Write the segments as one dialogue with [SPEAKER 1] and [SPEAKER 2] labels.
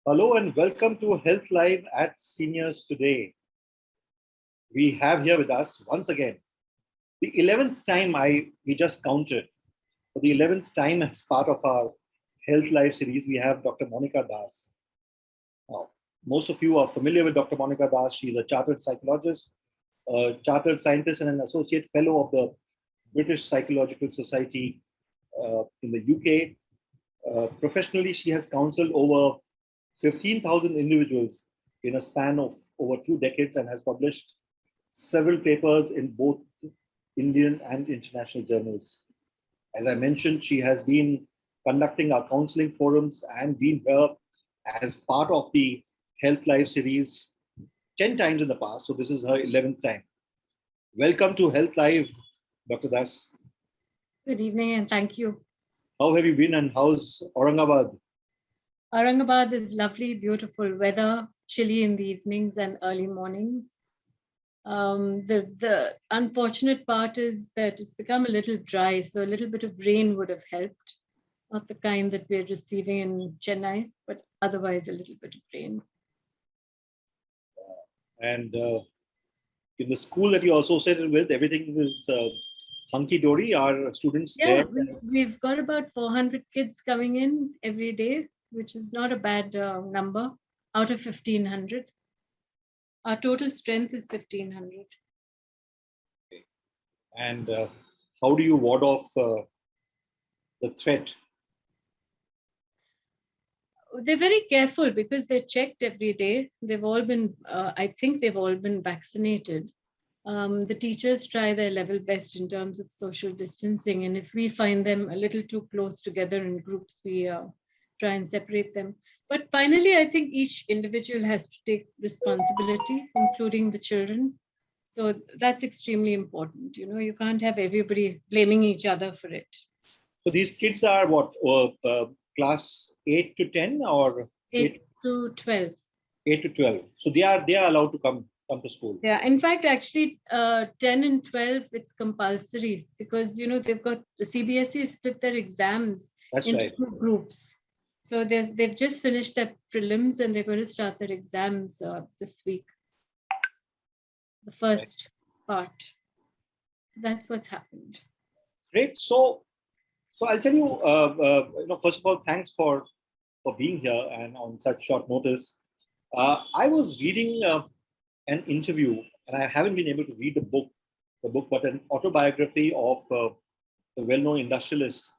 [SPEAKER 1] Hello and welcome to Health Live at Seniors Today. We have here with us once again the 11th time we just counted. For the 11th time as part of our Health Live series, we have Dr. Monika Dass. Now, most of you are familiar with Dr. Monika Dass. She's a chartered psychologist, a chartered scientist, and an associate fellow of the British Psychological Society in the UK. Professionally, she has counseled over 15,000 individuals in a span of over 2 decades and has published several papers in both Indian and international journals. As I mentioned, she has been conducting our counseling forums and been here as part of the Health Live series 10 times in the past. So this is her 11th time. Welcome to Health Live, Dr. Das.
[SPEAKER 2] Good evening and thank you.
[SPEAKER 1] How have you been and how's Aurangabad?
[SPEAKER 2] Aurangabad is lovely, beautiful weather, chilly in the evenings and early mornings. The unfortunate part is that it's become a little dry, so a little bit of rain would have helped. Not the kind that we're receiving in Chennai, but otherwise a little bit of rain.
[SPEAKER 1] And in the school that you're associated with, everything is hunky-dory? Are students there?
[SPEAKER 2] We've got about 400 kids coming in every day, which is not a bad number out of 1,500. Our total strength is 1,500.
[SPEAKER 1] Okay. And how do you ward off the threat?
[SPEAKER 2] They're very careful because they're checked every day. They've all been, I think they've all been vaccinated. The teachers try their level best in terms of social distancing. And if we find them a little too close together in groups, we try and separate them. But finally, I think each individual has to take responsibility, including the children. So that's extremely important. You know, you can't have everybody blaming each other for it.
[SPEAKER 1] So these kids are what, class 8 to 10 or
[SPEAKER 2] 8 to 12.
[SPEAKER 1] 8 to 12. So they are allowed to come to school.
[SPEAKER 2] Yeah, in fact, actually 10 and 12, it's compulsory because, you know, they've got the CBSE split their exams into two groups. So they've just finished their prelims and they're going to start their exams this week. The first part. So that's what's happened.
[SPEAKER 1] Great. So I'll tell you, first of all, thanks for being here and on such short notice. I was reading an interview, and I haven't been able to read the book, but an autobiography of the well-known industrialist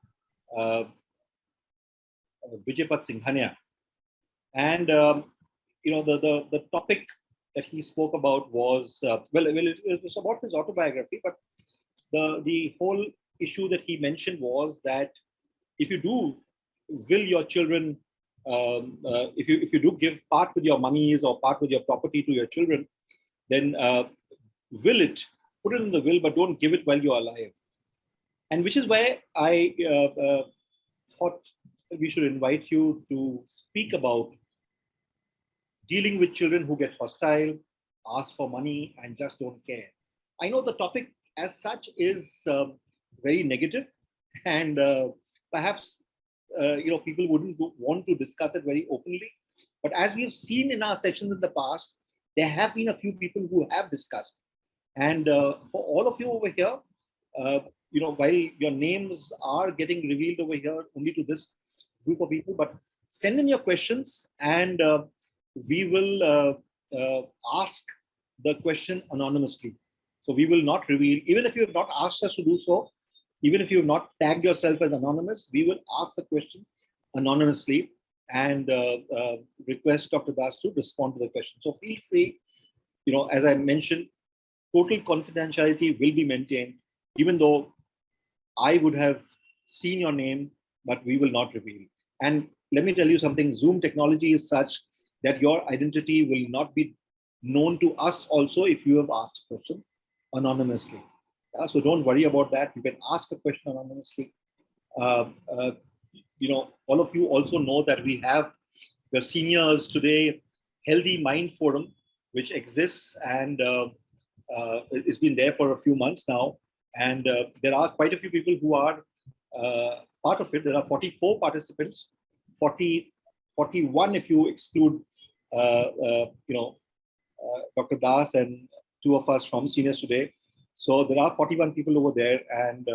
[SPEAKER 1] Vijaypat Singhania. And the topic that he spoke about was it was about his autobiography, but the whole issue that he mentioned was that if you do will your children, if you do give part with your monies or part with your property to your children, then will it, put it in the will, but don't give it while you're alive. And which is why I thought we should invite you to speak about dealing with children who get hostile, ask for money, and just don't care. I know the topic as such is very negative, and perhaps people wouldn't want to discuss it very openly. But as we have seen in our sessions in the past, there have been a few people who have discussed. And for all of you over here, while your names are getting revealed over here only to this group of people, but send in your questions and we will ask the question anonymously. So we will not reveal, even if you have not asked us to do so, even if you have not tagged yourself as anonymous, we will ask the question anonymously and request Dr. Das to respond to the question. So feel free, as I mentioned, total confidentiality will be maintained, even though I would have seen your name, but we will not reveal. And let me tell you something, Zoom technology is such that your identity will not be known to us also if you have asked a question anonymously. So don't worry about that. You can ask a question anonymously. All of you also know that we have the Seniors Today Healthy Mind Forum, which exists and it's been there for a few months now. And there are quite a few people who are part of it. There are 44 participants, 40 41 if you exclude, Dr. Das and two of us from seniors today. So there are 41 people over there, and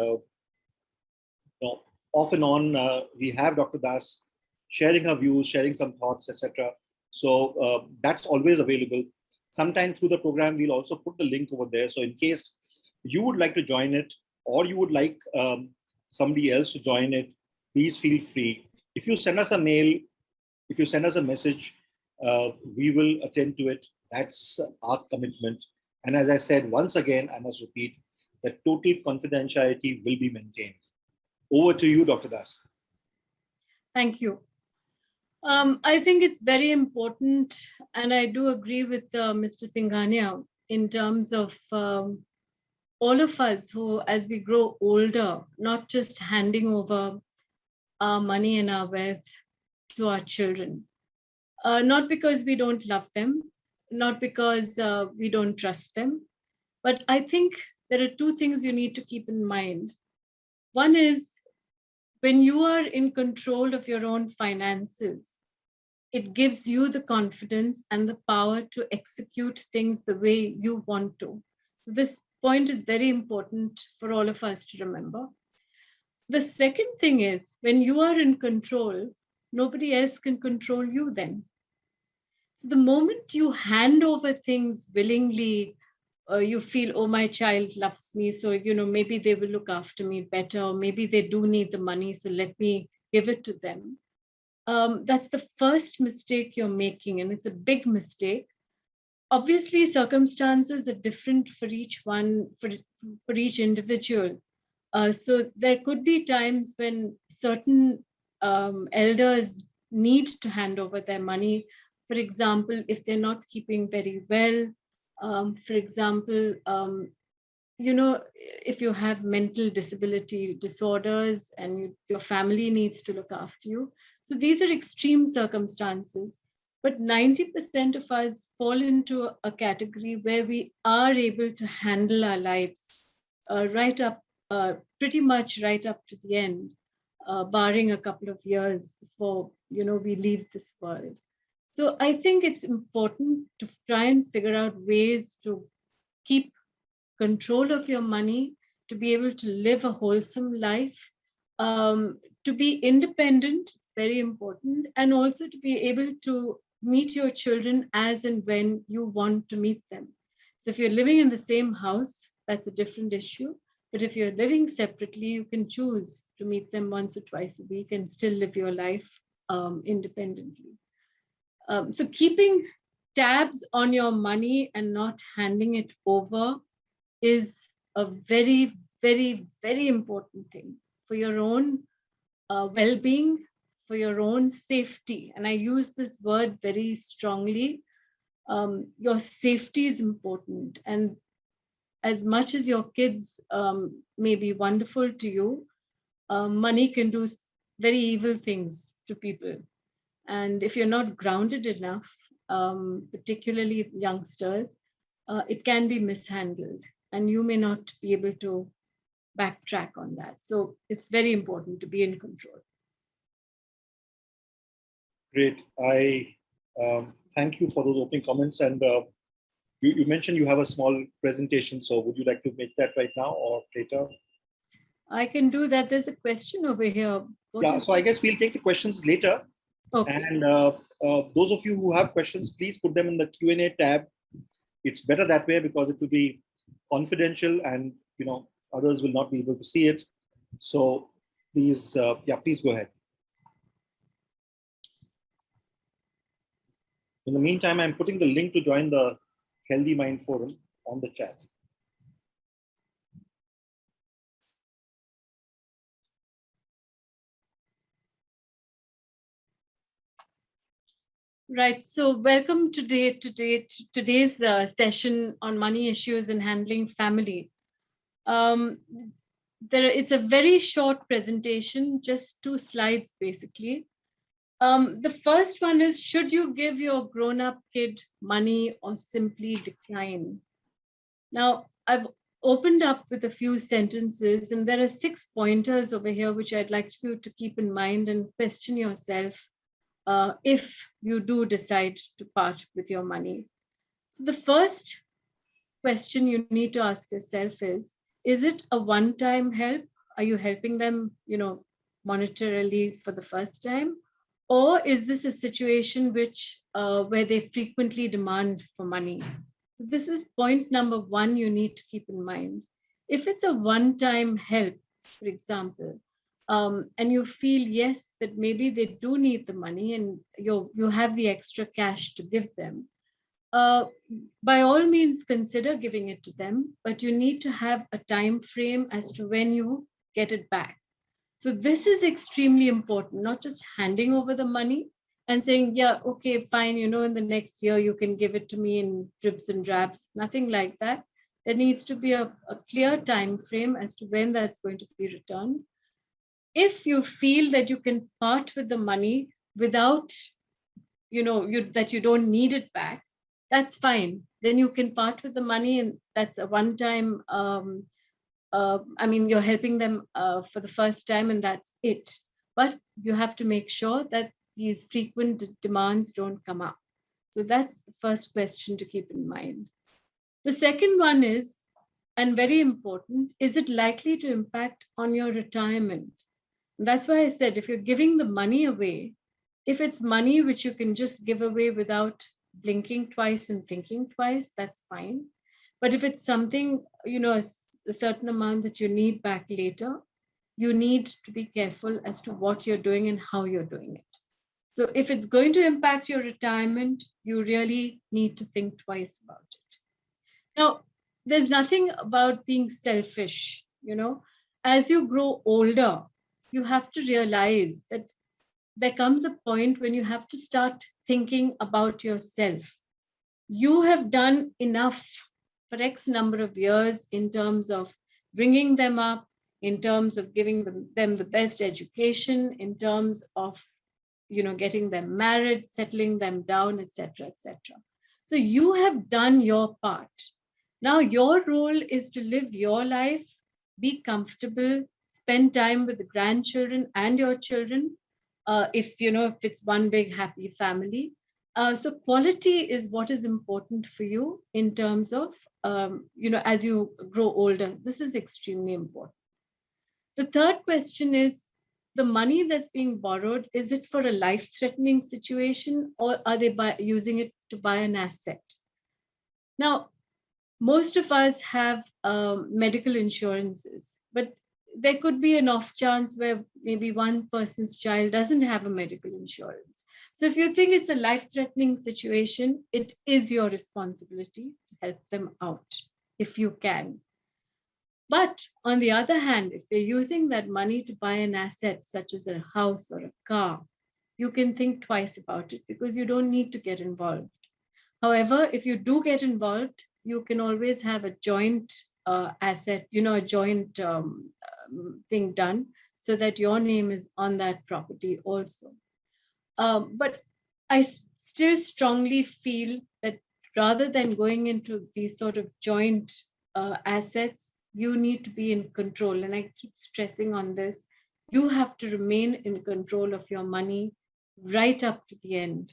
[SPEAKER 1] off and on, we have Dr. Das sharing her views, sharing some thoughts, etc. So that's always available. Sometime through the program, we'll also put the link over there. So in case you would like to join it, or you would like somebody else to join it, please feel free. If you send us a mail, if you send us a message, we will attend to it. That's our commitment. And as I said, once again, I must repeat that total confidentiality will be maintained. Over to you, Dr. Das.
[SPEAKER 2] Thank you. I think it's very important, and I do agree with Mr. Singhania in terms of all of us who, as we grow older, not just handing over our money and our wealth to our children, not because we don't love them, not because we don't trust them, but I think there are two things you need to keep in mind. One is, when you are in control of your own finances, it gives you the confidence and the power to execute things the way you want to. So this point is very important for all of us to remember. The second thing is, when you are in control, nobody else can control you then. So the moment you hand over things willingly, you feel, oh, my child loves me, so maybe they will look after me better, or maybe they do need the money, so let me give it to them. That's the first mistake you're making, and it's a big mistake. Obviously, circumstances are different for each one, for each individual. So there could be times when certain elders need to hand over their money. For example, if they're not keeping very well, for example, if you have mental disability disorders and your family needs to look after you. So these are extreme circumstances, but 90% of us fall into a category where we are able to handle our lives pretty much right up to the end, barring a couple of years before, we leave this world. So I think it's important to try and figure out ways to keep control of your money, to be able to live a wholesome life, to be independent, it's very important, and also to be able to meet your children as and when you want to meet them. So if you're living in the same house, that's a different issue. But if you're living separately, you can choose to meet them once or twice a week and still live your life independently. So keeping tabs on your money and not handing it over is a very, very, very important thing for your own well-being, for your own safety. And I use this word very strongly. Your safety is important. And as much as your kids may be wonderful to you, money can do very evil things to people. And if you're not grounded enough, particularly youngsters, it can be mishandled, and you may not be able to backtrack on that. So it's very important to be in control.
[SPEAKER 1] Great. I thank you for those opening comments. And you mentioned you have a small presentation. So would you like to make that right now or later?
[SPEAKER 2] I can do that. There's a question over here.
[SPEAKER 1] So I guess we'll take the questions later. Okay. And those of you who have questions, please put them in the Q&A tab. It's better that way because it will be confidential and others will not be able to see it. So please, please go ahead. In the meantime, I'm putting the link to join the Healthy Mind Forum on the chat.
[SPEAKER 2] Right. So welcome to today's session on money issues and handling family. It's a very short presentation, just 2 slides basically. The first one is, should you give your grown-up kid money or simply decline? Now, I've opened up with a few sentences, and there are 6 pointers over here which I'd like you to keep in mind and question yourself. if you do decide to part with your money. So the first question you need to ask yourself is it a one-time help? Are you helping them, monetarily for the first time? Or is this a situation where they frequently demand for money? So this is point number one you need to keep in mind. If it's a one-time help, for example, and you feel, yes, that maybe they do need the money and you have the extra cash to give them, by all means consider giving it to them, but you need to have a time frame as to when you get it back. So this is extremely important, not just handing over the money and saying, yeah, okay, fine, in the next year you can give it to me in dribs and drabs, nothing like that. There needs to be a clear time frame as to when that's going to be returned. If you feel that you can part with the money without, that you don't need it back, that's fine. Then you can part with the money, and that's a one-time, you're helping them for the first time, and that's it. But you have to make sure that these frequent demands don't come up. So that's the first question to keep in mind. The second one is, and very important, is it likely to impact on your retirement? And that's why I said, if you're giving the money away, if it's money which you can just give away without blinking twice and thinking twice, that's fine. But if it's something, a certain amount that you need back later, you need to be careful as to what you're doing and how you're doing it. So if it's going to impact your retirement, you really need to think twice about it. Now, there's nothing about being selfish, As you grow older, you have to realize that there comes a point when you have to start thinking about yourself. You have done enough for X number of years in terms of bringing them up, in terms of giving them the best education, in terms of, getting them married, settling them down, etc., etc. So you have done your part. Now your role is to live your life, be comfortable, spend time with the grandchildren and your children, if it's one big happy family. So quality is what is important for you in terms of, as you grow older. This is extremely important. The third question is, the money that's being borrowed, is it for a life-threatening situation, or are they using it to buy an asset? Now, most of us have medical insurances, but there could be an off chance where maybe one person's child doesn't have a medical insurance. So if you think it's a life-threatening situation, it is your responsibility to help them out if you can. But on the other hand, if they're using that money to buy an asset such as a house or a car, you can think twice about it because you don't need to get involved. However, if you do get involved, you can always have a joint asset, a joint thing done so that your name is on that property also. But I still strongly feel that rather than going into these sort of joint assets, you need to be in control. And I keep stressing on this. You have to remain in control of your money right up to the end.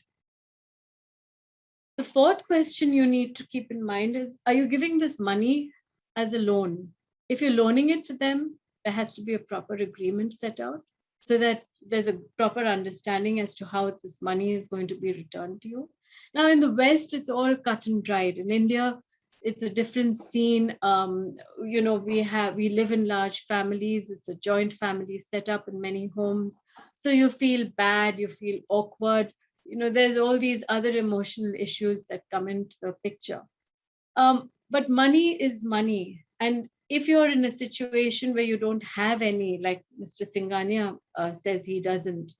[SPEAKER 2] The fourth question you need to keep in mind is, are you giving this money as a loan? If you're loaning it to them, there has to be a proper agreement set out so that there's a proper understanding as to how this money is going to be returned to you. Now, in the West, it's all cut and dried. In India, it's a different scene. We live in large families. It's a joint family set up in many homes. So you feel bad, you feel awkward. There's all these other emotional issues that come into the picture. But money is money. And if you're in a situation where you don't have any, like Mr. Singhania says he doesn't,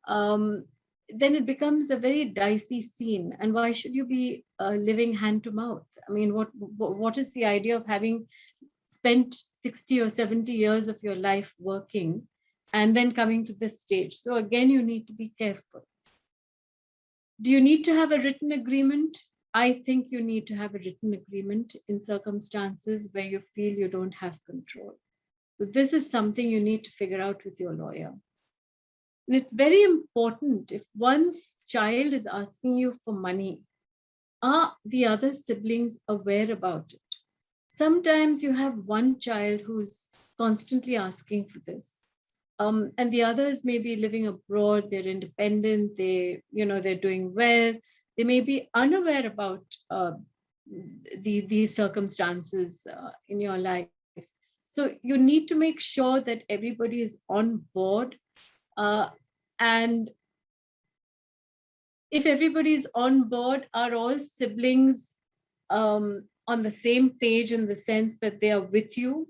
[SPEAKER 2] then it becomes a very dicey scene. And why should you be living hand to mouth? I mean, what is the idea of having spent 60 or 70 years of your life working and then coming to this stage? So again, you need to be careful. Do you need to have a written agreement? I think you need to have a written agreement in circumstances where you feel you don't have control. So this is something you need to figure out with your lawyer. And it's very important, if one's child is asking you for money, are the other siblings aware about it? Sometimes you have one child who's constantly asking for this. And the others may be living abroad, they're independent, they're doing well. They may be unaware about these circumstances in your life. So you need to make sure that everybody is on board. And if everybody is on board, are all siblings on the same page in the sense that they are with you?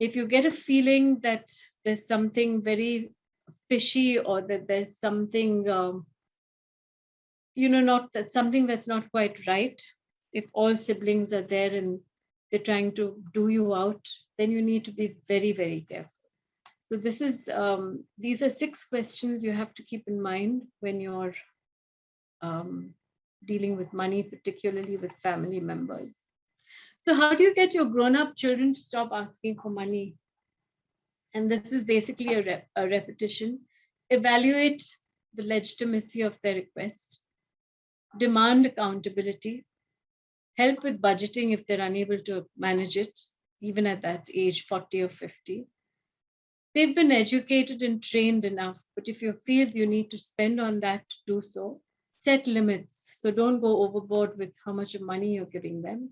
[SPEAKER 2] If you get a feeling that there's something very fishy, or that there's something, not that something that's not quite right, if all siblings are there and they're trying to do you out, then you need to be very, very careful. So these are 6 questions you have to keep in mind when you're dealing with money, particularly with family members. So how do you get your grown-up children to stop asking for money? And this is basically a repetition. Evaluate the legitimacy of their request. Demand accountability. Help with budgeting if they're unable to manage it, even at that age, 40 or 50. They've been educated and trained enough, but if you feel you need to spend on that, do so. Set limits. So don't go overboard with how much money you're giving them.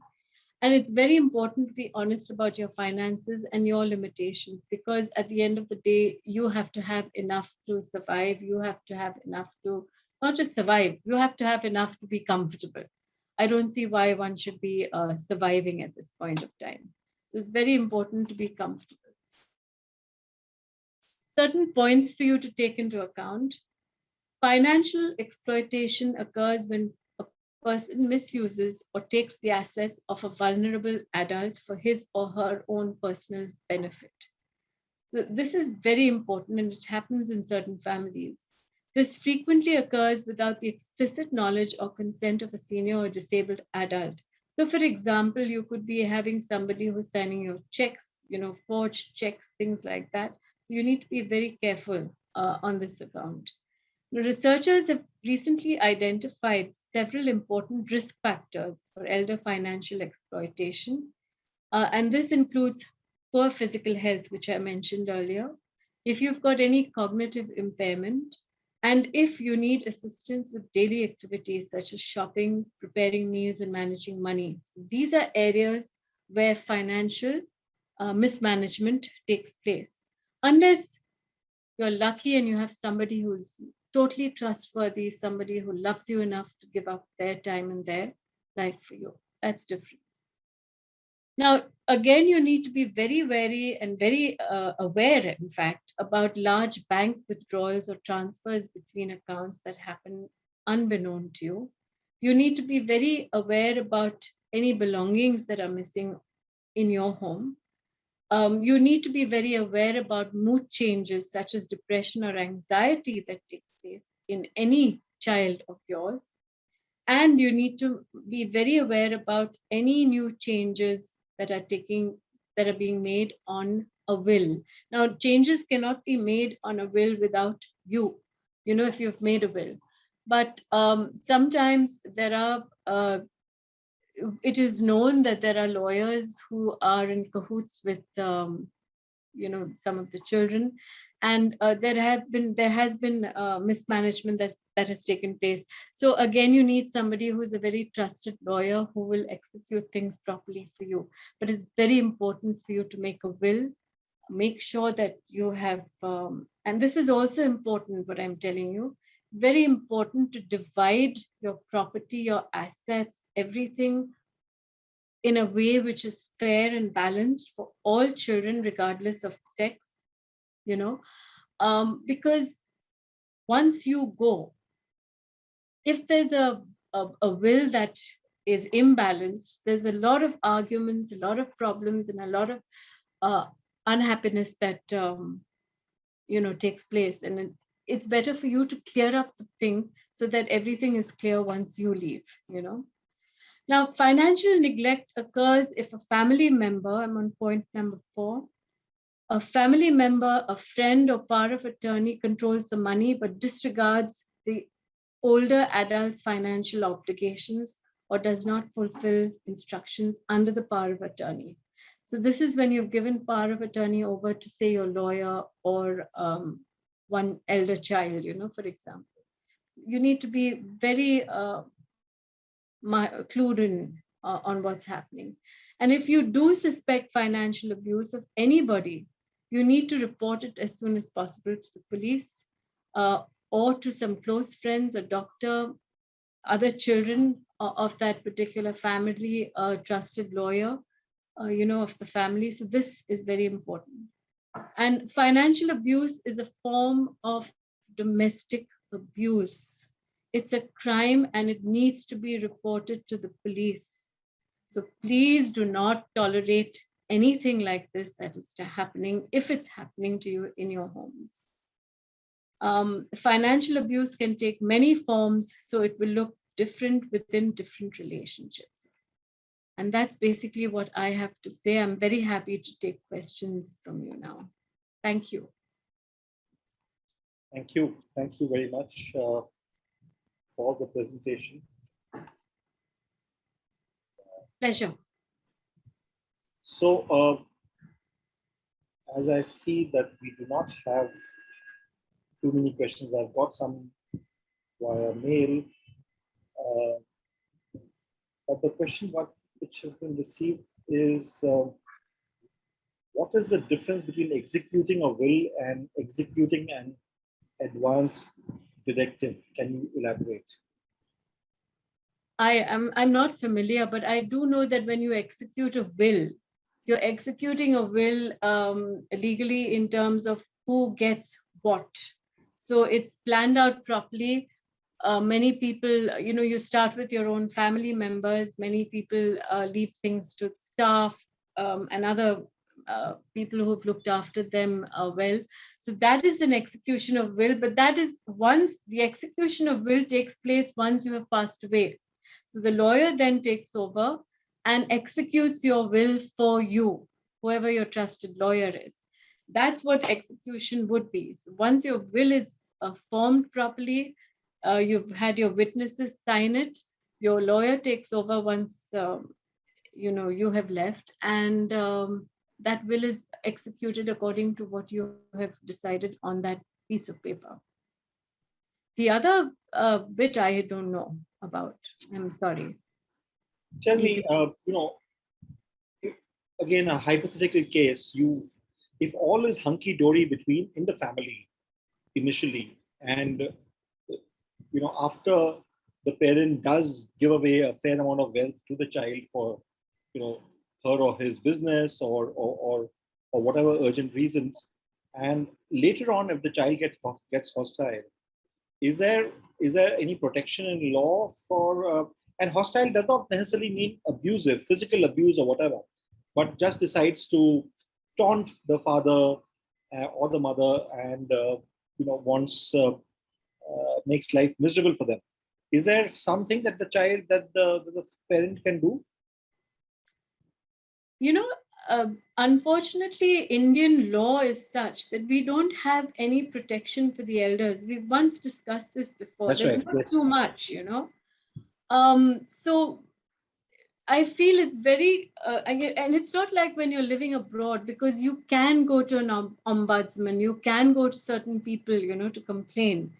[SPEAKER 2] And it's very important to be honest about your finances and your limitations, because at the end of the day, you have to have enough to survive. You have to have enough to not just survive, you have to have enough to be comfortable. I don't see why one should be surviving at this point of time. So it's very important to be comfortable. Certain points for you to take into account. Financial exploitation occurs when a person misuses or takes the assets of a vulnerable adult for his or her own personal benefit. So this is very important, and it happens in certain families. This frequently occurs without the explicit knowledge or consent of a senior or disabled adult. So for example, you could be having somebody who's signing your checks, forged checks, things like that. So you need to be very careful on this account. The researchers have recently identified several important risk factors for elder financial exploitation. And this includes poor physical health, which I mentioned earlier. If you've got any cognitive impairment, and if you need assistance with daily activities such as shopping, preparing meals, and managing money. So these are areas where financial mismanagement takes place. Unless you're lucky and you have somebody who's totally trustworthy, somebody who loves you enough to give up their time and their life for you. That's different. Now, again, you need to be very wary and very aware, in fact, about large bank withdrawals or transfers between accounts that happen unbeknown to you. You need to be very aware about any belongings that are missing in your home. You need to be very aware about mood changes such as depression or anxiety that takes place in any child of yours. And you need to be very aware about any new changes that are being made on a will. Now, changes cannot be made on a will without you, if you've made a will. But sometimes it is known that there are lawyers who are in cahoots with some of the children, and there has been mismanagement that has taken place. So again, you need somebody who's a very trusted lawyer who will execute things properly for you. But it's very important for you to make a will. Make sure that you have, and this is also important, what I'm telling you, very important to divide your property, your assets, everything in a way which is fair and balanced for all children, regardless of sex, because once you go, if there's a will that is imbalanced, there's a lot of arguments, a lot of problems, and a lot of unhappiness that takes place. And it's better for you to clear up the thing so that everything is clear once you leave. Now, financial neglect occurs if a family member, I'm on point number 4, A family member, a friend, or power of attorney controls the money but disregards the older adult's financial obligations or does not fulfill instructions under the power of attorney. So this is when you've given power of attorney over to, say, your lawyer or one elder child, for example. You need to be very clued in on what's happening. And if you do suspect financial abuse of anybody, you need to report it as soon as possible to the police or to some close friends, a doctor, other children of that particular family, a trusted lawyer, of the family. So this is very important. And financial abuse is a form of domestic abuse. It's a crime and it needs to be reported to the police. So please do not tolerate anything like this that is happening if it's happening to you in your homes. Financial abuse can take many forms, so it will look different within different relationships. And that's basically what I have to say. I'm very happy to take questions from you now. Thank you.
[SPEAKER 1] Thank you. Thank you very much for the presentation.
[SPEAKER 2] Pleasure.
[SPEAKER 1] So, as I see that we do not have too many questions, I've got some via mail. But the question which has been received is, what is the difference between executing a will and executing an advance directive? Can you elaborate?
[SPEAKER 2] I'm not familiar, but I do know that when you execute a will, you're executing a will legally in terms of who gets what. So it's planned out properly. Many people, you start with your own family members. Many people leave things to staff and other people who've looked after them well. So that is an execution of will, but that is once the execution of will takes place once you have passed away. So the lawyer then takes over and executes your will for you, whoever your trusted lawyer is. That's what execution would be. So once your will is formed properly, you've had your witnesses sign it, your lawyer takes over once you have left, and that will is executed according to what you have decided on that piece of paper. The other bit I don't know about. I'm sorry.
[SPEAKER 1] Tell me, again, a hypothetical case, if all is hunky-dory in the family initially, and after the parent does give away a fair amount of wealth to the child for, her or his business or whatever urgent reasons, and later on, if the child gets hostile, is there any protection in law for? And hostile does not necessarily mean abusive, physical abuse or whatever, but just decides to taunt the father or the mother and makes life miserable for them. Is there something that the parent can do?
[SPEAKER 2] Unfortunately, Indian law is such that we don't have any protection for the elders. We've once discussed this before.
[SPEAKER 1] That's
[SPEAKER 2] There's
[SPEAKER 1] right.
[SPEAKER 2] not
[SPEAKER 1] Yes.
[SPEAKER 2] too much, So I feel it's very, and it's not like when you're living abroad, because you can go to an ombudsman, you can go to certain people, to complain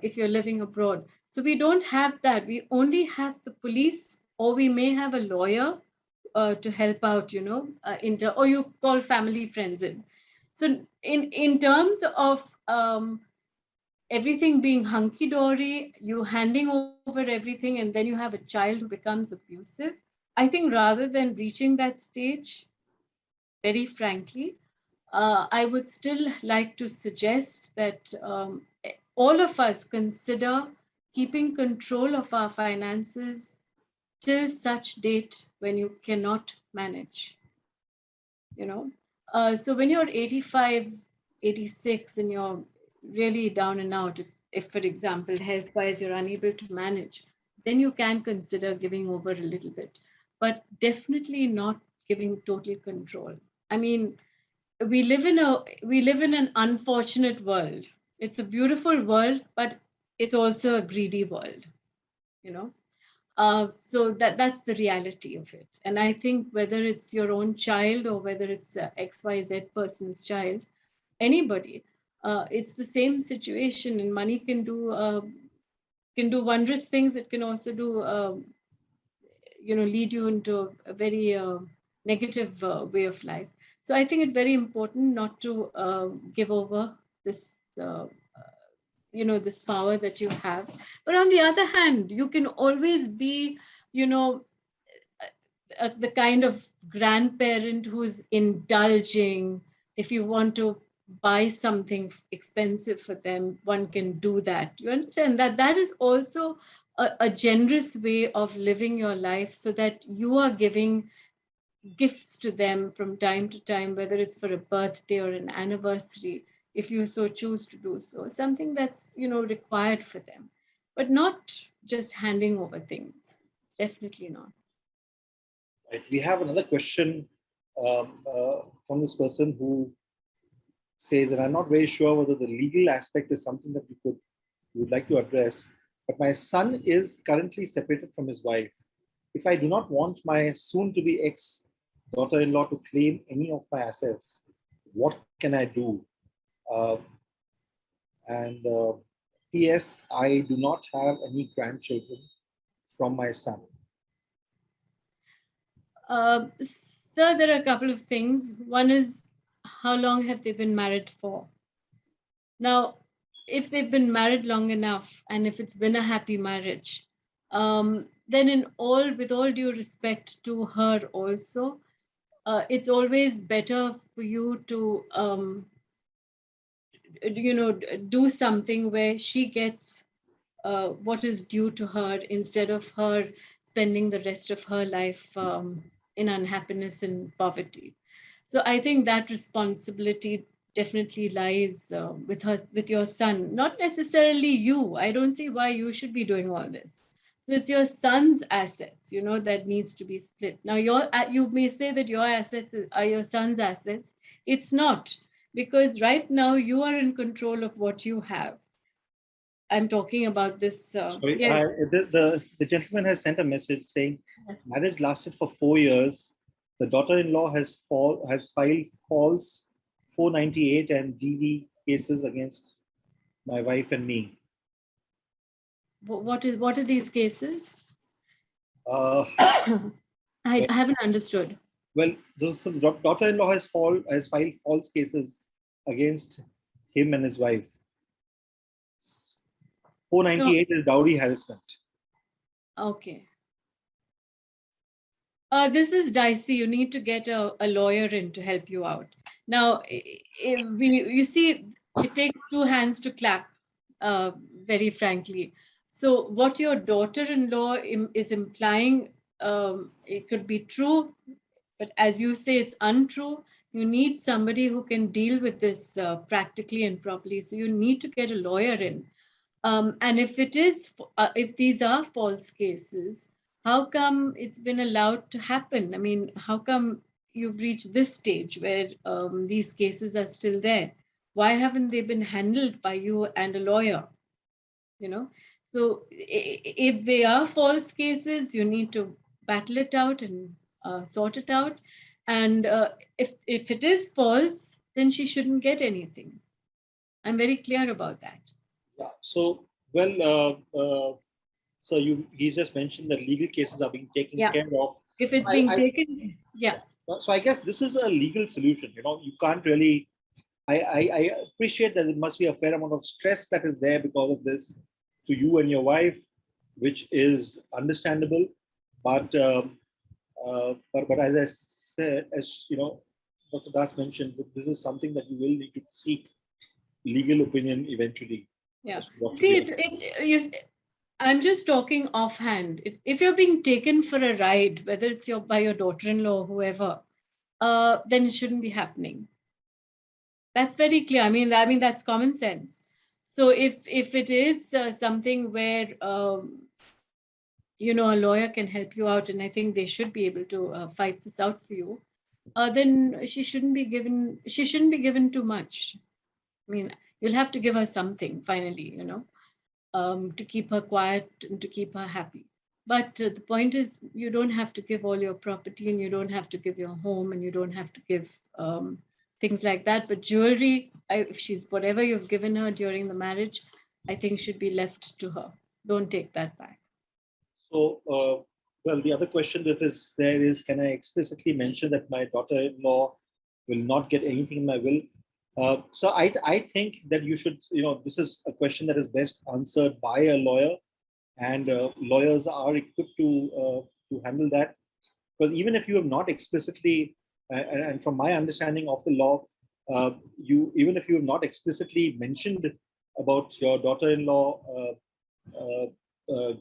[SPEAKER 2] if you're living abroad. So we don't have that. We only have the police, or we may have a lawyer to help out, or you call family friends in. So in terms of everything being hunky-dory, you handing over everything, and then you have a child who becomes abusive, I think rather than reaching that stage, very frankly, I would still like to suggest that all of us consider keeping control of our finances till such date when you cannot manage. So when you're 85, 86, and you're really down and out, if for example, health-wise, you're unable to manage, then you can consider giving over a little bit, but definitely not giving total control. I mean, we live in an unfortunate world. It's a beautiful world, but it's also a greedy world, you know. So that's the reality of it. And I think whether it's your own child or whether it's XYZ person's child, anybody, it's the same situation. And money can do wondrous things. It can also do lead you into a very negative way of life. So I think it's very important not to give over this this power that you have. But on the other hand, you can always be you know the kind of grandparent who's indulging. If you want to buy something expensive for them, one can do that. You understand that is also a generous way of living your life, so that you are giving gifts to them from time to time, whether it's for a birthday or an anniversary, if you so choose to do so, something that's required for them, but not just handing over things. Definitely not.
[SPEAKER 1] Right. We have another question from this person who says that I'm not very sure whether the legal aspect is something that you would like to address, but my son is currently separated from his wife. If I do not want my soon-to-be ex-daughter-in-law to claim any of my assets, what can I do? And P.S. I do not have any grandchildren from my son.
[SPEAKER 2] Sir, there are a couple of things. One is, how long have they been married for? Now, if they've been married long enough, and if it's been a happy marriage, then with all due respect to her also, it's always better for you to do something where she gets what is due to her, instead of her spending the rest of her life in unhappiness and poverty. So I think that responsibility definitely lies with your son, not necessarily you. I don't see why you should be doing all this. So it's your son's assets, that needs to be split. Now, you may say that your assets are your son's assets. It's not, because right now you are in control of what you have. I'm talking about this.
[SPEAKER 1] Sorry,
[SPEAKER 2] Yes.
[SPEAKER 1] the gentleman has sent a message saying marriage lasted for 4 years. The daughter-in-law has filed false 498 and DV cases against my wife and me.
[SPEAKER 2] What are these cases?
[SPEAKER 1] I
[SPEAKER 2] haven't understood.
[SPEAKER 1] Well, the daughter-in-law has filed false cases against him and his wife. 498 is dowry harassment.
[SPEAKER 2] Okay. This is dicey. You need to get a lawyer in to help you out. Now, you see, it takes two hands to clap, very frankly. So what your daughter-in-law is implying, it could be true, but as you say, it's untrue. You need somebody who can deal with this practically and properly. So you need to get a lawyer in. And if these are false cases, how come it's been allowed to happen? I mean, how come you've reached this stage where these cases are still there? Why haven't they been handled by you and a lawyer? So if they are false cases, you need to battle it out and sort it out. And if it is false, then she shouldn't get anything. I'm very clear about that.
[SPEAKER 1] Yeah. So, well, so he just mentioned that legal cases are being taken care of.
[SPEAKER 2] If it's being taken, yeah.
[SPEAKER 1] So I guess this is a legal solution. You can't really. I appreciate that there must be a fair amount of stress that is there because of this to you and your wife, which is understandable. But as I said, as Dr. Das mentioned, this is something that you will need to seek legal opinion eventually.
[SPEAKER 2] Yeah. See, I'm just talking offhand. If you're being taken for a ride, whether it's by your daughter-in-law or whoever, then it shouldn't be happening. That's very clear. I mean that's common sense. So if it is something where a lawyer can help you out, and I think they should be able to fight this out for you, then she shouldn't be given too much. I mean, you'll have to give her something finally, to keep her quiet and to keep her happy. But the point is, you don't have to give all your property, and you don't have to give your home, and you don't have to give things like that. But jewelry, if she's whatever you've given her during the marriage, I think should be left to her. Don't take that back.
[SPEAKER 1] So, well, the other question that is there is, can I explicitly mention that my daughter-in-law will not get anything in my will? So I think that you should, this is a question that is best answered by a lawyer, and lawyers are equipped to handle that. Because even if you have not explicitly, and from my understanding of the law, even if you have not explicitly mentioned about your daughter-in-law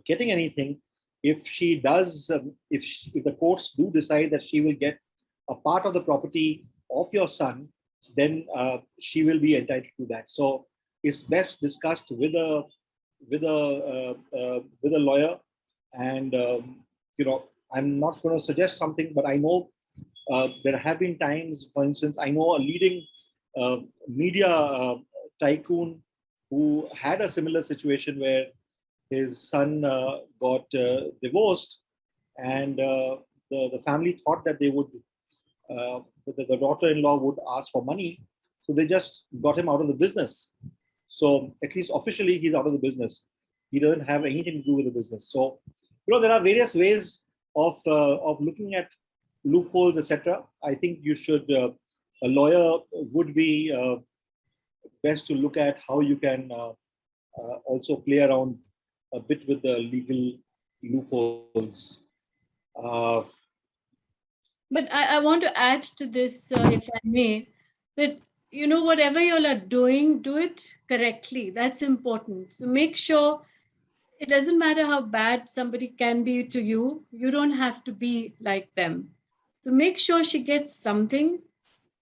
[SPEAKER 1] getting anything, if she does, if the courts do decide that she will get a part of the property of your son, then she will be entitled to that. So it's best discussed with a lawyer. And I'm not going to suggest something, but I know there have been times, for instance, I know a leading media tycoon who had a similar situation where his son got divorced, and the family thought that they would, the daughter-in-law would ask for money, so they just got him out of the business. So at least officially, he's out of the business. He doesn't have anything to do with the business. So there are various ways of looking at loopholes, etc. I think you should. A lawyer would be best to look at how you can also play around a bit with the legal loopholes.
[SPEAKER 2] But I want to add to this, if I may, that whatever you all are doing, do it correctly. That's important. So make sure it doesn't matter how bad somebody can be to you. You don't have to be like them. So make sure she gets something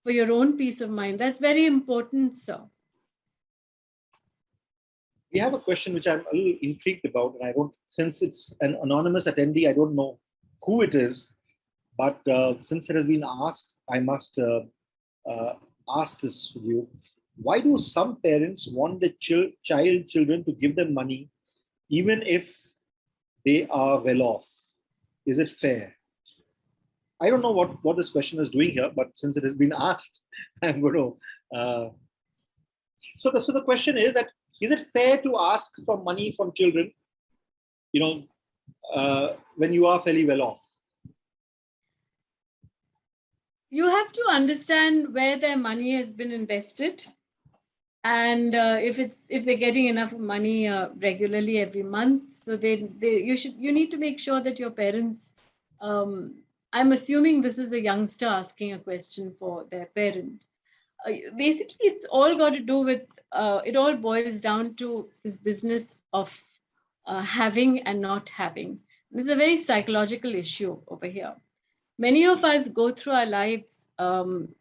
[SPEAKER 2] for your own peace of mind. That's very important, sir.
[SPEAKER 1] We have a question which I'm a little intrigued about, and since it's an anonymous attendee, I don't know who it is, but since it has been asked, I must ask this with you. Why do some parents want the children to give them money, even if they are well off? Is it fair? I don't know what this question is doing here, but since it has been asked, I'm going to. So the question is that, is it fair to ask for money from children, when you are fairly well off?
[SPEAKER 2] You have to understand where their money has been invested, and if they're getting enough money regularly every month. So you need to make sure that your parents. I'm assuming this is a youngster asking a question for their parent. Basically, it's all got to do with. It all boils down to this business of having and not having. It's a very psychological issue over here. Many of us go through our lives,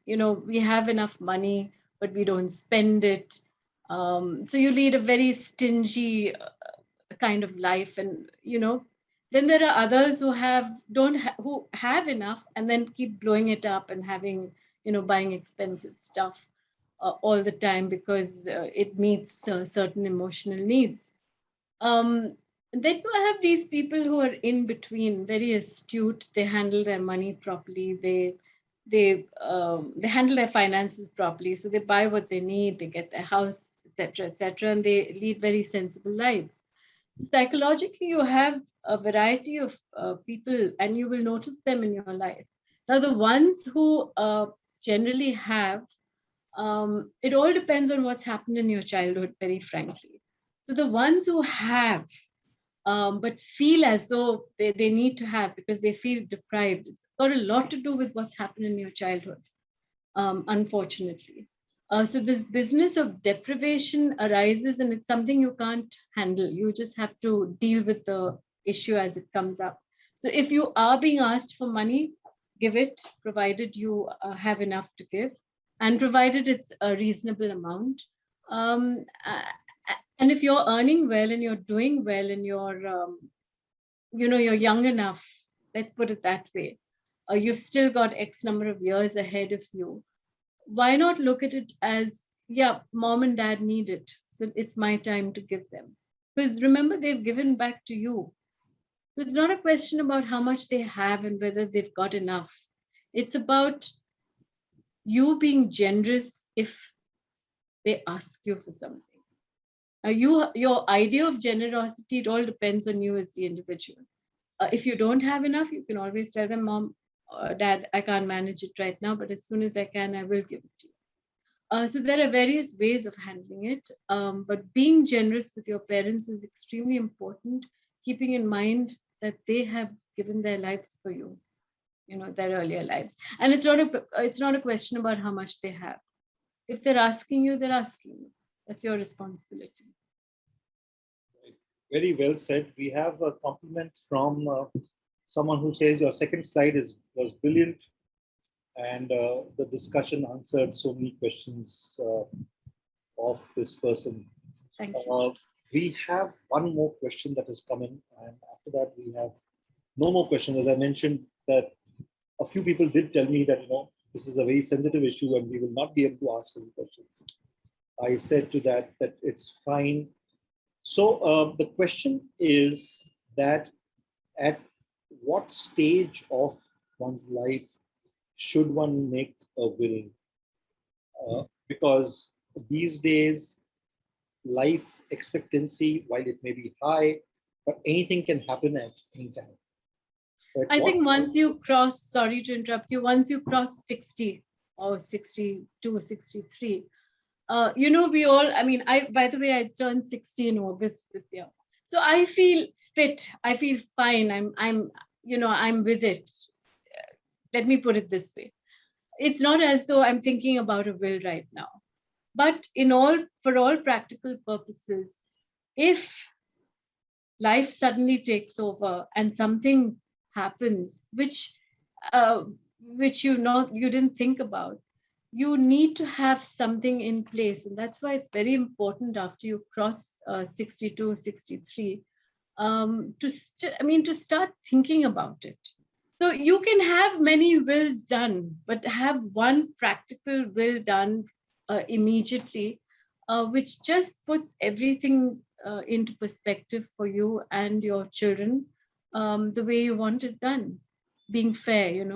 [SPEAKER 2] we have enough money, but we don't spend it. So you lead a very stingy kind of life, and then there are others who who have enough and then keep blowing it up and having, buying expensive stuff all the time because it meets certain emotional needs. Then you have these people who are in between, very astute. They handle their money properly. They handle their finances properly. So they buy what they need. They get their house, etc., and they lead very sensible lives. Psychologically, you have a variety of people, and you will notice them in your life. Now, the ones who generally have, it all depends on what's happened in your childhood, very frankly. So the ones who have but feel as though they need to have because they feel deprived. It's got a lot to do with what's happened in your childhood, unfortunately. So this business of deprivation arises, and it's something you can't handle. You just have to deal with the issue as it comes up. So if you are being asked for money, give it, provided you have enough to give, and provided it's a reasonable amount. And if you're earning well and you're doing well and you're, you're young enough, let's put it that way, You've still got X number of years ahead of you. Why not look at it as, yeah, mom and dad need it, so it's my time to give them? Because remember, they've given back to you. So it's not a question about how much they have and whether they've got enough. It's about you being generous if they ask you for something. Your idea of generosity, it all depends on you as the individual. If you don't have enough, you can always tell them, mom, dad, I can't manage it right now, but as soon as I can, I will give it to you. So there are various ways of handling it, but being generous with your parents is extremely important, keeping in mind that they have given their lives for you, their earlier lives. And it's not a question about how much they have. If they're asking you, they're asking you. That's your responsibility.
[SPEAKER 1] Very well said. We have a compliment from someone who says your second slide was brilliant, and the discussion answered so many questions of this person.
[SPEAKER 2] Thank you.
[SPEAKER 1] We have one more question that has come in, and after that we have no more questions. As I mentioned, that a few people did tell me that this is a very sensitive issue and we will not be able to ask any questions. I said to that it's fine. So the question is that at what stage of one's life should one make a will? Because these days, life expectancy, while it may be high, but anything can happen at any time.
[SPEAKER 2] I think once you cross, sorry to interrupt you, once you cross 60 or 62, 63, we all, by the way, I turned 60 in August this year. So I feel fit. I feel fine. I'm with it. Let me put it this way. It's not as though I'm thinking about a will right now, but for all practical purposes, if life suddenly takes over and something happens, which you didn't think about, you need to have something in place. And that's why it's very important after you cross 62, 63, to start thinking about it. So you can have many wills done, but have one practical will done immediately, which just puts everything into perspective for you and your children, the way you want it done, being fair.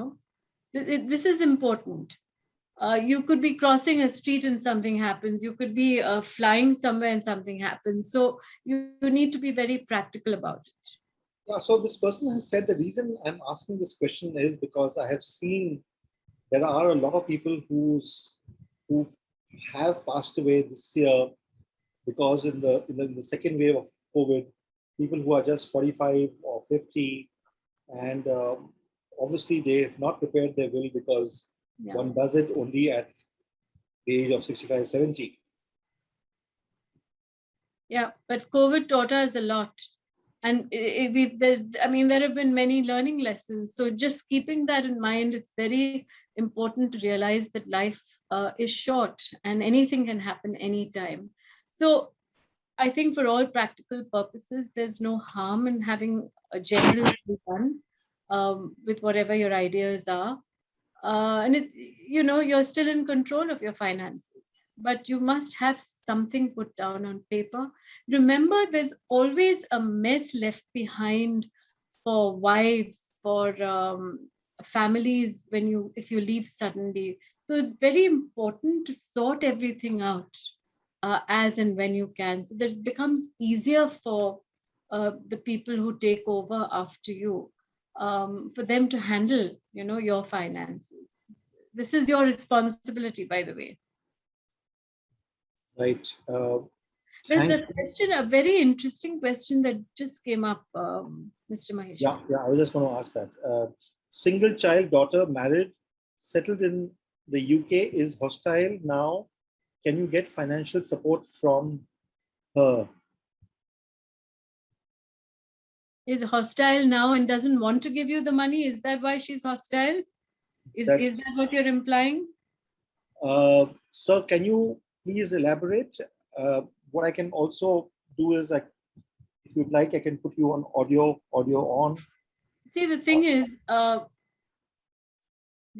[SPEAKER 2] This is important. You could be crossing a street and something happens. You could be flying somewhere and something happens. So you need to be very practical about it.
[SPEAKER 1] Yeah, so this person has said the reason I'm asking this question is because I have seen there are a lot of people who have passed away this year because in the second wave of COVID, people who are just 45 or 50, and obviously they have not prepared their will because one does it only at the age of 65, 70.
[SPEAKER 2] Yeah, but COVID taught us a lot. And there have been many learning lessons. So just keeping that in mind, it's very important to realize that life is short and anything can happen anytime. So I think for all practical purposes, there's no harm in having a general plan with whatever your ideas are. And you're still in control of your finances, but you must have something put down on paper. Remember, there's always a mess left behind for wives, for families if you leave suddenly. So it's very important to sort everything out as and when you can, so that it becomes easier for the people who take over after you, for them to handle, your finances. This is your responsibility, by the way.
[SPEAKER 1] Right.
[SPEAKER 2] There's a question, a very interesting question that just came up, Mr. Mahesh.
[SPEAKER 1] Yeah, I was just going to ask that. Single child daughter, married, settled in the UK, is hostile now. Can you get financial support from her?
[SPEAKER 2] Is hostile now and doesn't want to give you the money? Is that why she's hostile? Is that what you're implying?
[SPEAKER 1] Sir, can you please elaborate? What I can also do is, if you'd like, I can put you on audio on.
[SPEAKER 2] See, the thing is,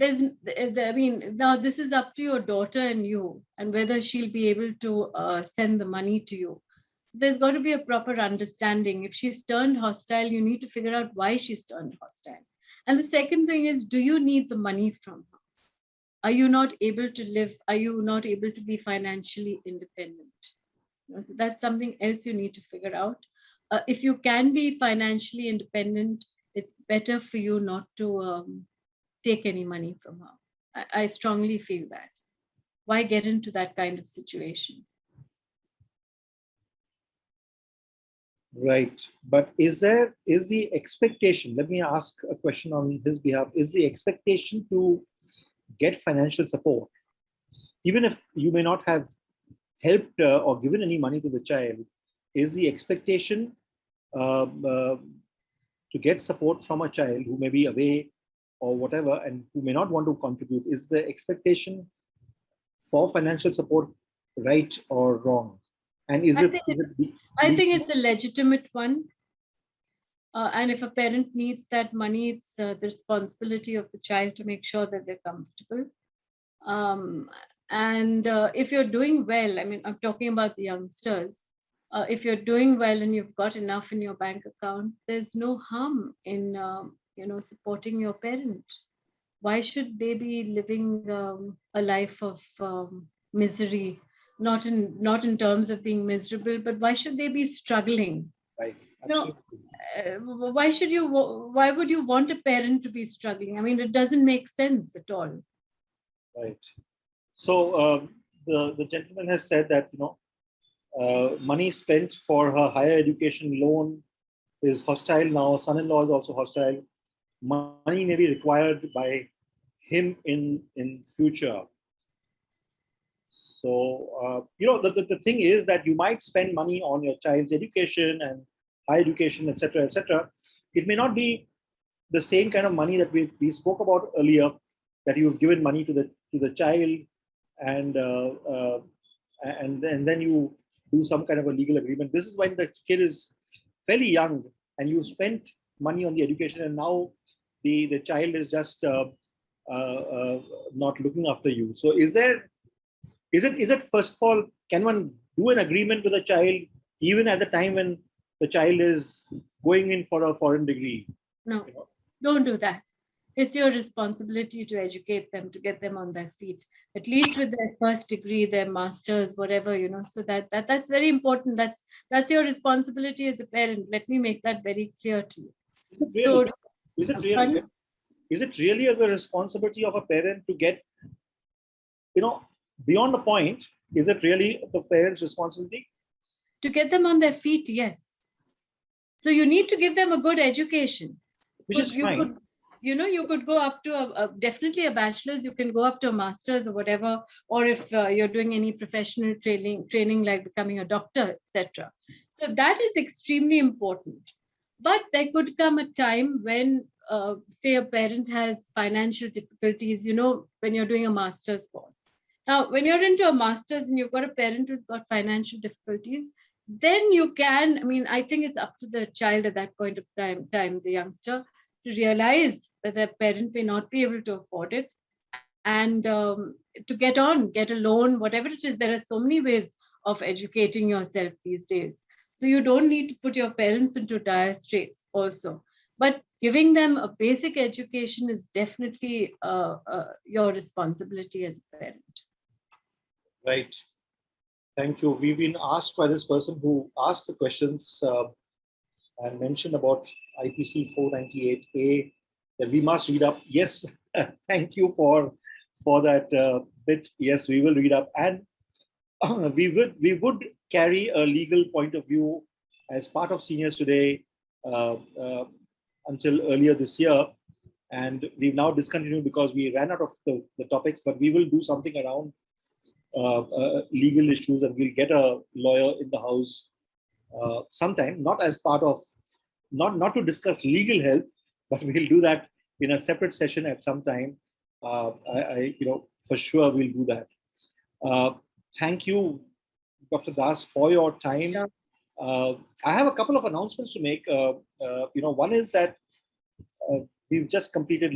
[SPEAKER 2] I mean, now this is up to your daughter and you, and whether she'll be able to send the money to you. So there's got to be a proper understanding. If she's turned hostile, you need to figure out why she's turned hostile. And the second thing is, do you need the money from her? Are you not able to live? Are you not able to be financially independent? So that's something else you need to figure out. If you can be financially independent, it's better for you not to take any money from her. I strongly feel that. Why get into that kind of situation?
[SPEAKER 1] Right. But is the expectation, let me ask a question on his behalf, is the expectation to get financial support, even if you may not have helped or given any money to the child, is the expectation to get support from a child who may be away or whatever and who may not want to contribute, is the expectation for financial support right or wrong? And I
[SPEAKER 2] think it's a legitimate one. And if a parent needs that money, it's the responsibility of the child to make sure that they're comfortable. And if you're doing well, I mean, I'm talking about the youngsters. If you're doing well and you've got enough in your bank account, there's no harm in supporting your parent. Why should they be living a life of misery? Not in terms of being miserable, but why should they be struggling?
[SPEAKER 1] Right.
[SPEAKER 2] Why would you want a parent to be struggling? I mean, it doesn't make sense at all.
[SPEAKER 1] Right. So the gentleman has said that money spent for her higher education loan is hostile now. Son-in-law is also hostile. Money may be required by him in future. So the thing is that you might spend money on your child's education and higher education, etc., etc. It may not be the same kind of money that we spoke about earlier, that you've given money to the child, and then you do some kind of a legal agreement. This is when the kid is fairly young and you spent money on the education, and now the child is just not looking after you. So is it first of all, can one do an agreement with a child even at the time when the child is going in for a foreign degree?
[SPEAKER 2] No, don't do that. It's your responsibility to educate them, to get them on their feet, at least with their first degree, their master's, whatever, so that's very important. That's your responsibility as a parent. Let me make that very clear to you.
[SPEAKER 1] Is it really the responsibility of a parent to get, beyond the point, is it really the parent's responsibility?
[SPEAKER 2] To get them on their feet, yes. So you need to give them a good education.
[SPEAKER 1] Which is fine.
[SPEAKER 2] You could go up to definitely a bachelor's, you can go up to a master's or whatever, or if you're doing any professional training like becoming a doctor, etc. So that is extremely important. But there could come a time when, say, a parent has financial difficulties, when you're doing a master's course. Now, when you're into a master's and you've got a parent who's got financial difficulties, then you can, I think it's up to the child at that point of time, the youngster, to realize that their parent may not be able to afford it, and to get a loan, whatever it is. There are so many ways of educating yourself these days. So you don't need to put your parents into dire straits also. But giving them a basic education is definitely your responsibility as a parent.
[SPEAKER 1] Right. Thank you. We've been asked by this person who asked the questions and mentioned about IPC 498A that we must read up. Yes, thank you for that bit. Yes, we will read up, and we would carry a legal point of view as part of Seniors Today until earlier this year, and we've now discontinued because we ran out of the topics. But we will do something around legal issues, and we'll get a lawyer in the house sometime, not as part of, not to discuss legal help, but we'll do that in a separate session at some time. For sure we'll do that. Thank you, Dr. Das, for your time.
[SPEAKER 2] Sure.
[SPEAKER 1] I have a couple of announcements to make. One is that we've just completed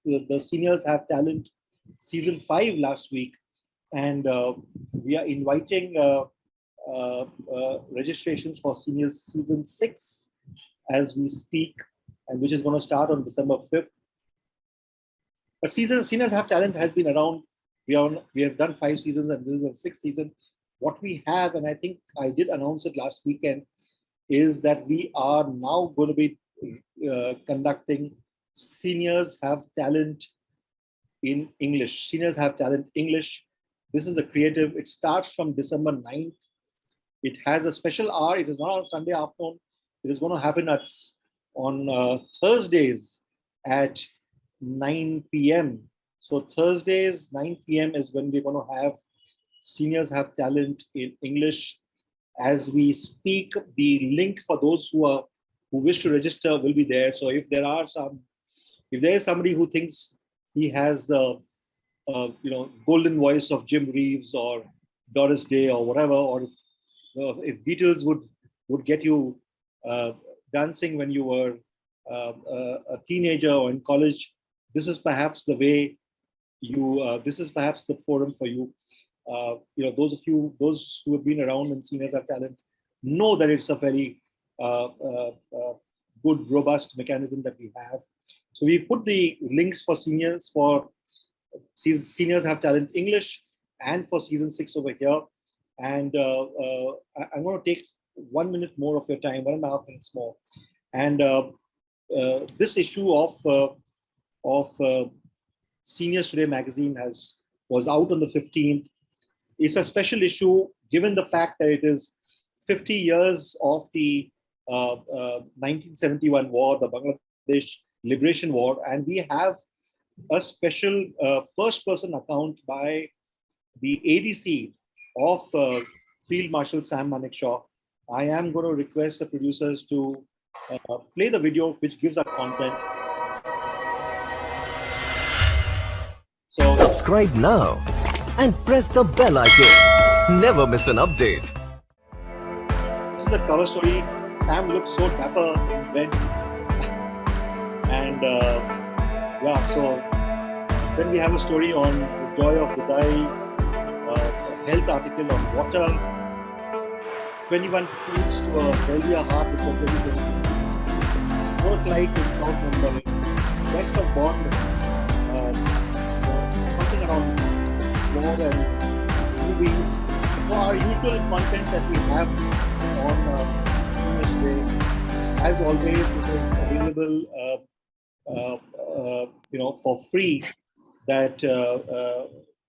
[SPEAKER 1] the Seniors Have Talent season 5 last week, and we are inviting registrations for Seniors season 6 as we speak, and which is going to start on December 5th. But Seniors Have Talent has been around. We have done 5 seasons, and this is the 6th season. What we have, and I think I did announce it last weekend, is that we are now going to be conducting Seniors Have Talent in English. Seniors Have Talent English. This is the creative. It starts from December 9th. It has a special hour. It is not on Sunday afternoon. It is going to happen on Thursdays at 9 p.m. So Thursdays, 9 p.m. is when we're going to have Seniors Have Talent in English. As we speak, the link for those who wish to register will be there. So if there is somebody who thinks he has the golden voice of Jim Reeves or Doris Day or whatever, or if Beatles would get you dancing when you were a teenager or in college, this is perhaps the way this is perhaps the forum for you. Those who have been around in Seniors Have Talent know that it's a very good, robust mechanism that we have. So we put the links for Seniors Have Talent English and for season 6 over here. And I'm going to take 1 minute more of your time, 1.5 minutes more. And this issue of Seniors Today magazine was out on the 15th. It's a special issue given the fact that it is 50 years of the 1971 war, the Bangladesh Liberation War, and we have a special first-person account by the ADC of Field Marshal Sam Manekshaw. I am going to request the producers to play the video which gives our content. So
[SPEAKER 3] subscribe now and press the bell icon. Never miss an update.
[SPEAKER 1] This is the cover story. Sam looks so dapper in red. And so then we have a story on the joy of Budai, a health article on water, 21 foods to a healthier heart with a 2022. Work light in South Mumbai, West of Bond, something around war and movies. So our usual content that we have on Seniors Day, as always, it is available for free. That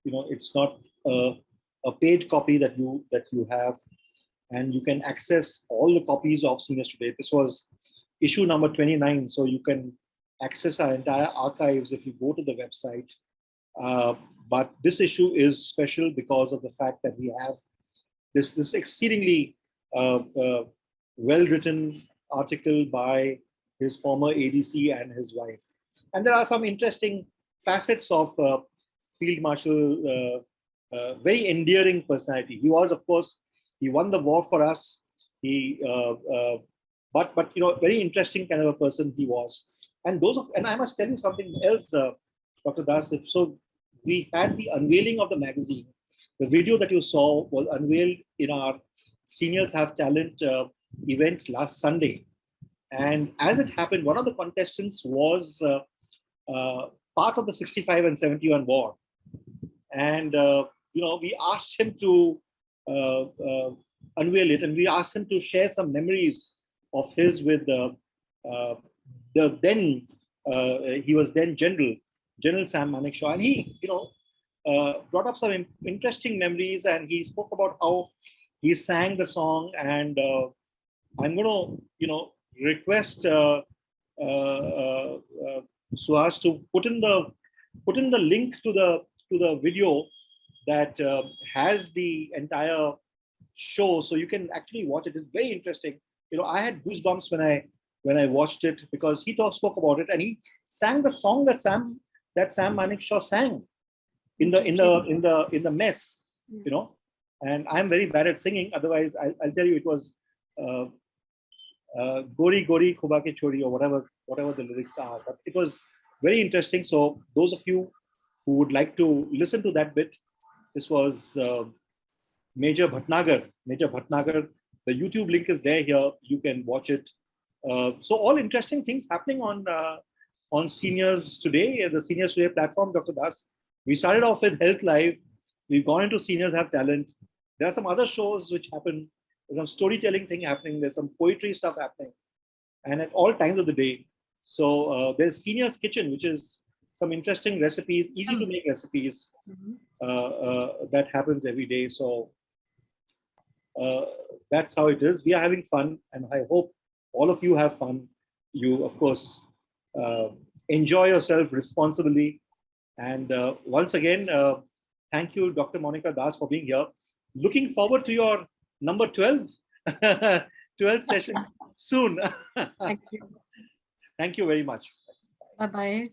[SPEAKER 1] it's not a paid copy that you have, and you can access all the copies of Seniors Today. This was issue number 29, so you can access our entire archives if you go to the website. But this issue is special because of the fact that we have this exceedingly well-written article by his former ADC and his wife. And there are some interesting facets of Field Marshal, very endearing personality. He was, of course, he won the war for us. But very interesting kind of a person he was. And I must tell you something else, Dr. Das. So we had the unveiling of the magazine. The video that you saw was unveiled in our Seniors Have Talent event last Sunday. And as it happened, one of the contestants was part of the 65 and 71 war. And, we asked him to unveil it, and we asked him to share some memories of his with he was then General Sam Manekshaw, and he, brought up some interesting memories, and he spoke about how he sang the song. And I'm going to, request Suhas to put in the link to the video that has the entire show, so you can actually watch it. It's very interesting. I had goosebumps when I watched it, because he spoke about it, and he sang the song that Sam Manekshaw sang in the mess, And I'm very bad at singing. Otherwise, I'll tell you, it was Gori Gori Khuba Ke Chori, or whatever the lyrics are. But it was very interesting. So those of you who would like to listen to that bit, this was Major Bhatnagar. The YouTube link is there here. You can watch it. So all interesting things happening on Seniors Today, the Seniors Today platform, Dr. Das. We started off with Health Live. We've gone into Seniors Have Talent. There are some other shows which happen. There's some storytelling thing happening. There's some poetry stuff happening. And at all times of the day. So there's Seniors Kitchen, which is some interesting recipes, easy to make recipes that happens every day. So that's how it is. We are having fun, and I hope all of you have fun. You, of course, enjoy yourself responsibly. And once again, thank you, Dr. Monika Das, for being here. Looking forward to your number 12, 12th session soon.
[SPEAKER 2] Thank you.
[SPEAKER 1] Thank you very much.
[SPEAKER 2] Bye-bye.